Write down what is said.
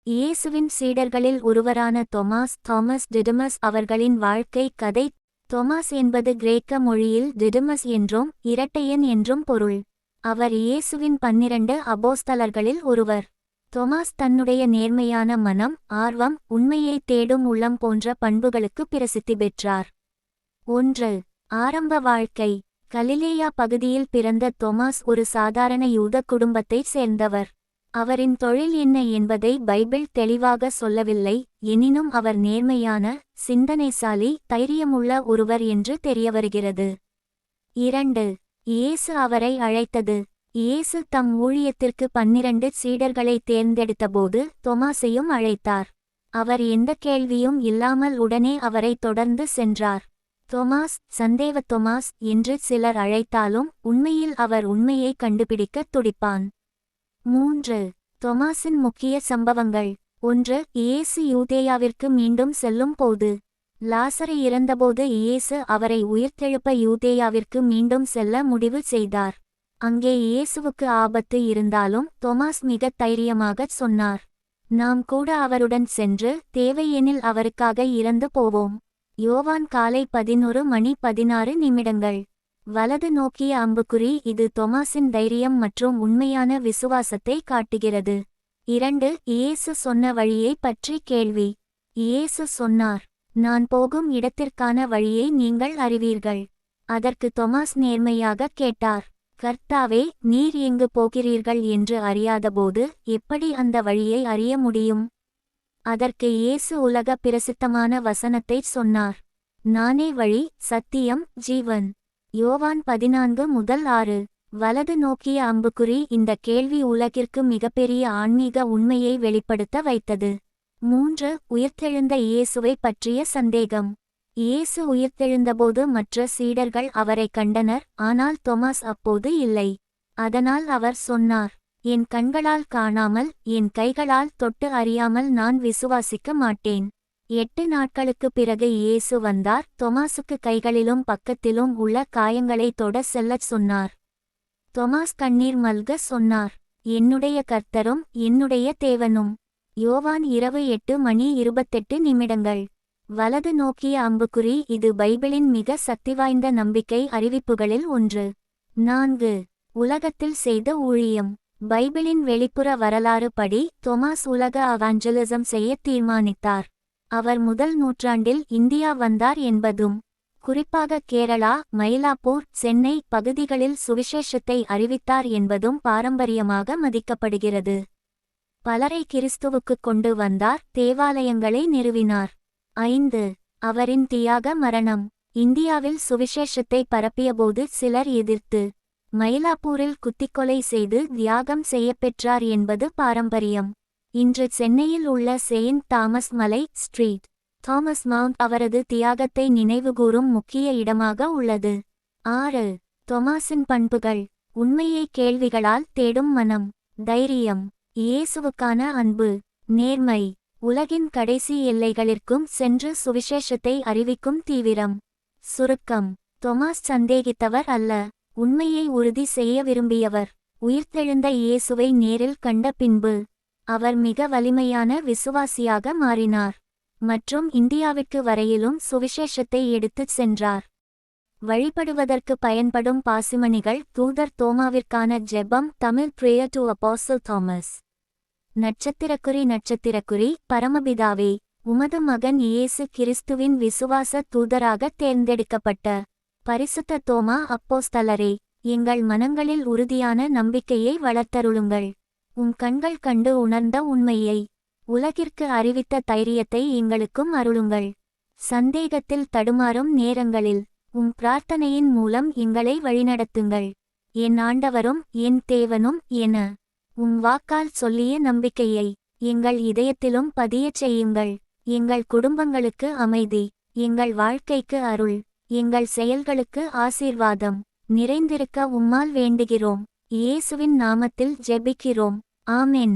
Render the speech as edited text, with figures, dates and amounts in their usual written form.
இயேசுவின் சீடர்களில் ஒருவரான தாமஸ் டிடிமஸ் அவர்களின் வாழ்க்கை கதை. தொமாஸ் என்பது கிரேக்க மொழியில் டிடிமஸ் என்றும் இரட்டையன் என்றும் பொருள். அவர் இயேசுவின் 12 அப்போஸ்தலர்களில் ஒருவர். தொமாஸ் தன்னுடைய நேர்மையான மனம், ஆர்வம், உண்மையை தேடும் உள்ளம் போன்ற பண்புகளுக்கு பிரசித்தி பெற்றார். 1. ஆரம்ப வாழ்க்கை. கலிலேயா பகுதியில் பிறந்த தொமாஸ் ஒரு சாதாரண யூத குடும்பத்தைச் சேர்ந்தவர். அவரின் தொழில் என்ன என்பதை பைபிள் தெளிவாக சொல்லவில்லை, எனினும் அவர் நேர்மையான, சிந்தனைசாலி, தைரியமுள்ள ஒருவர் என்று தெரியவருகிறது. 2. இயேசு அவரை அழைத்தது. இயேசு தம் ஊழியத்திற்கு 12 சீடர்களை தேர்ந்தெடுத்தபோது தொமாசையும் அழைத்தார். அவர் எந்த கேள்வியும் இல்லாமல் உடனே அவரை தொடர்ந்து சென்றார். தொமாஸ், சந்தேக தொமாஸ் என்று சிலர் அழைத்தாலும் உண்மையில் அவர் உண்மையை கண்டுபிடிக்கத் துடிப்பான். 3. தொமாஸின் முக்கிய சம்பவங்கள். 1. இயேசு யூதேயாவிற்கு மீண்டும் செல்லும் போது. லாசரு இறந்தபோது இயேசு அவரை உயிர்த்தெழுப்ப யூதேயாவிற்கு மீண்டும் செல்ல முடிவு செய்தார். அங்கே இயேசுவுக்கு ஆபத்து இருந்தாலும் தொமாஸ் மிகத் தைரியமாகச் சொன்னார், நாம் கூட அவருடன் சென்று தேவையெனில் அவருக்காக இறந்து போவோம். யோவான் காலை 11:16. வலது நோக்கிய அம்புக்குறி இது தொமாஸின் தைரியம் மற்றும் உண்மையான விசுவாசத்தை காட்டுகிறது. 2. இயேசு சொன்ன வழியை பற்றி கேள்வி. இயேசு சொன்னார், நான் போகும் இடத்திற்கான வழியை நீங்கள் அறிவீர்கள். அதற்கு தொமாஸ் நேர்மையாக கேட்டார், கர்த்தாவே, நீர் எங்கு போகிறீர்கள் என்று அறியாதபோது எப்படி அந்த வழியை அறிய முடியும்? அதற்கு இயேசு உலக பிரசித்தமான வசனத்தைச் சொன்னார், நானே வழி, சத்தியம், ஜீவன். யோவான் 14:6. வலது நோக்கிய அம்புக்குறி இந்த கேள்வி உலகிற்கு மிகப்பெரிய ஆன்மீக உண்மையை வெளிப்படுத்த வைத்தது. 3. உயிர்த்தெழுந்த இயேசுவை பற்றிய சந்தேகம். இயேசு உயிர்த்தெழுந்தபோது மற்ற சீடர்கள் அவரை கண்டனர், ஆனால் தொமாஸ் அப்போது இல்லை. அதனால் அவர் சொன்னார், என் கண்களால் காணாமல், என் கைகளால் தொட்டு அறியாமல் நான் விசுவாசிக்க மாட்டேன். 8 நாட்களுக்குப் பிறகு இயேசு வந்தார். தொமாசுக்கு கைகளிலும் பக்கத்திலும் உள்ள காயங்களை தொட செல்லச் சொன்னார். தொமாஸ் கண்ணீர் மல்க சொன்னார், என்னுடைய கர்த்தரும் என்னுடைய தேவனும். யோவான் இரவு 8:28. வலது நோக்கிய அம்புக்குறி இது பைபிளின் மிக சக்திவாய்ந்த நம்பிக்கை அறிவிப்புகளில் ஒன்று. 4. உலகத்தில் செய்த ஊழியம். பைபிளின் வெளிப்புற வரலாறு படி தொமாஸ் உலக அவாஞ்சலிசம் செய்ய தீர்மானித்தார். அவர் முதல் நூற்றாண்டில் இந்தியா வந்தார் என்பதும், குறிப்பாக கேரளா, மயிலாப்பூர், சென்னை பகுதிகளில் சுவிசேஷத்தை அறிவித்தார் என்பதும் பாரம்பரியமாக மதிக்கப்படுகிறது. பலரை கிறிஸ்துவுக்குக் கொண்டு வந்தார், தேவாலயங்களை நிறுவினார். 5. அவரின் தியாக மரணம். இந்தியாவில் சுவிசேஷத்தை பரப்பியபோது சிலர் எதிர்த்து மயிலாப்பூரில் குத்திக்கொலை செய்து தியாகம் செய்யப்பெற்றார் என்பது பாரம்பரியம். இன்று சென்னையில் உள்ள செயின்ட் தாமஸ் மலை ஸ்ட்ரீட், தாமஸ் மவுண்ட் அவரது தியாகத்தை நினைவுகூரும் முக்கிய இடமாக உள்ளது. 6. தொமாஸின் பண்புகள். உண்மையை கேள்விகளால் தேடும் மனம், தைரியம், இயேசுவுக்கான அன்பு, நேர்மை, உலகின் கடைசி எல்லைகளிற்கும் சென்று சுவிசேஷத்தை அறிவிக்கும் தீவிரம். சுருக்கம். தொமாஸ் சந்தேகித்தவர் அல்ல, உண்மையை உறுதி செய்ய விரும்பியவர். உயிர்த்தெழுந்த இயேசுவை நேரில் கண்ட பின்பு அவர் மிக வலிமையான விசுவாசியாக மாறினார் மற்றும் இந்தியாவிற்கு வரையிலும் சுவிசேஷத்தை எடுத்துச் சென்றார். வழிபடுவதற்கு பயன்படும் பாசிமணிகள். தூதர் தோமாவிற்கான ஜெபம். Tamil prayer to apostle Thomas. நட்சத்திரக்குறி. பரமபிதாவே, உமது மகன் இயேசு கிறிஸ்துவின் விசுவாச தூதராக தேர்ந்தெடுக்கப்பட்ட பரிசுத்த தோமா அப்போஸ்தலரே, எங்கள் மனங்களில் உறுதியான நம்பிக்கையை வளர்த்தருளுங்கள். கண்கள் கண்டு உணர்ந்த உண்மையை உலகிற்கு அறிவித்த தைரியத்தை எங்களுக்கும் அருளுங்கள். சந்தேகத்தில் தடுமாறும் நேரங்களில் பிரார்த்தனையின் மூலம் எங்களை வழிநடத்துங்கள். என் ஆண்டவரும் என் தேவனும் என வாக்கால் சொல்லிய நம்பிக்கையை எங்கள் இதயத்திலும் பதியச் செய்யுங்கள். எங்கள் குடும்பங்களுக்கு அமைதி, எங்கள் வாழ்க்கைக்கு அருள், எங்கள் செயல்களுக்கு ஆசீர்வாதம் நிறைந்திருக்க உம்மால் வேண்டுகிறோம். இயேசுவின் நாமத்தில் ஜெபிக்கிறோம். ஆமென்.